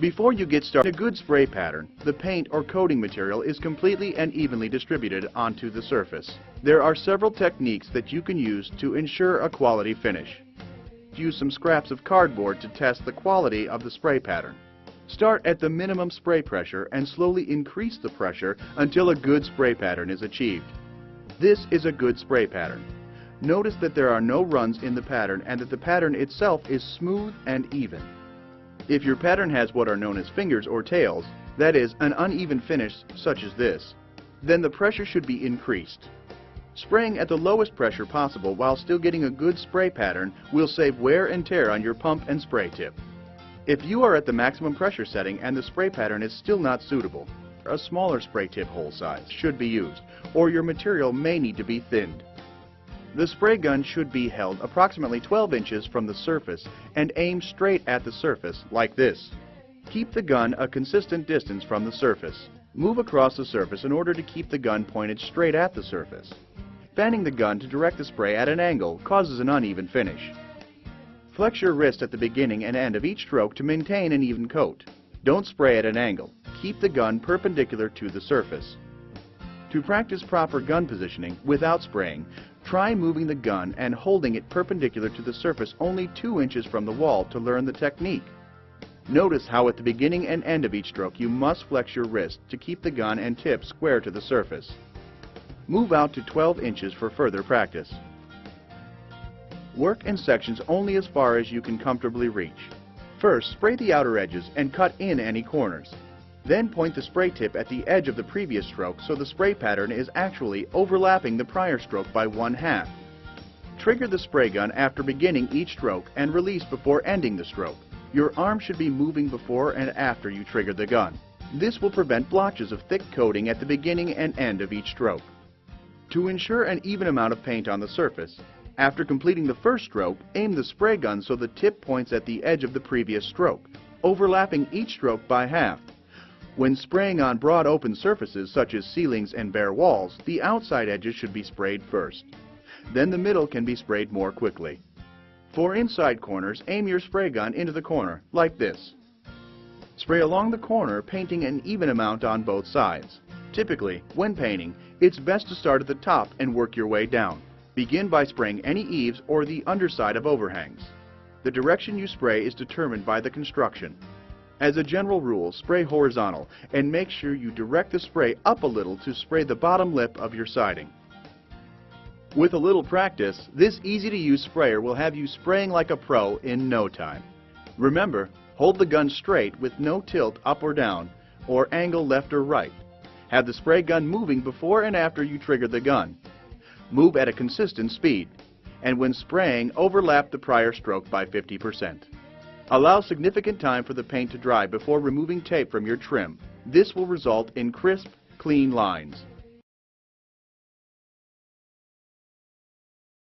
Before you get started, in a good spray pattern, the paint or coating material is completely and evenly distributed onto the surface. There are several techniques that you can use to ensure a quality finish. Use some scraps of cardboard to test the quality of the spray pattern. Start at the minimum spray pressure and slowly increase the pressure until a good spray pattern is achieved. This is a good spray pattern. Notice that there are no runs in the pattern and that the pattern itself is smooth and even. If your pattern has what are known as fingers or tails, that is, an uneven finish such as this, then the pressure should be increased. Spraying at the lowest pressure possible while still getting a good spray pattern will save wear and tear on your pump and spray tip. If you are at the maximum pressure setting and the spray pattern is still not suitable, a smaller spray tip hole size should be used, or your material may need to be thinned. The spray gun should be held approximately 12 inches from the surface and aimed straight at the surface, like this. Keep the gun a consistent distance from the surface. Move across the surface in order to keep the gun pointed straight at the surface. Fanning the gun to direct the spray at an angle causes an uneven finish. Flex your wrist at the beginning and end of each stroke to maintain an even coat. Don't spray at an angle. Keep the gun perpendicular to the surface. To practice proper gun positioning without spraying, try moving the gun and holding it perpendicular to the surface only 2 inches from the wall to learn the technique. Notice how at the beginning and end of each stroke you must flex your wrist to keep the gun and tip square to the surface. Move out to 12 inches for further practice. Work in sections only as far as you can comfortably reach. First, spray the outer edges and cut in any corners. Then point the spray tip at the edge of the previous stroke so the spray pattern is actually overlapping the prior stroke by 1/2. Trigger the spray gun after beginning each stroke and release before ending the stroke. Your arm should be moving before and after you trigger the gun. This will prevent blotches of thick coating at the beginning and end of each stroke. To ensure an even amount of paint on the surface, after completing the first stroke, aim the spray gun so the tip points at the edge of the previous stroke, overlapping each stroke by 1/2. When spraying on broad open surfaces such as ceilings and bare walls, the outside edges should be sprayed first. Then the middle can be sprayed more quickly. For inside corners, aim your spray gun into the corner, like this. Spray along the corner, painting an even amount on both sides. Typically, when painting, it's best to start at the top and work your way down. Begin by spraying any eaves or the underside of overhangs. The direction you spray is determined by the construction. As a general rule, spray horizontal and make sure you direct the spray up a little to spray the bottom lip of your siding. With a little practice, this easy-to-use sprayer will have you spraying like a pro in no time. Remember, hold the gun straight with no tilt up or down, or angle left or right. Have the spray gun moving before and after you trigger the gun. Move at a consistent speed, and when spraying, overlap the prior stroke by 50%. Allow significant time for the paint to dry before removing tape from your trim. This will result in crisp, clean lines.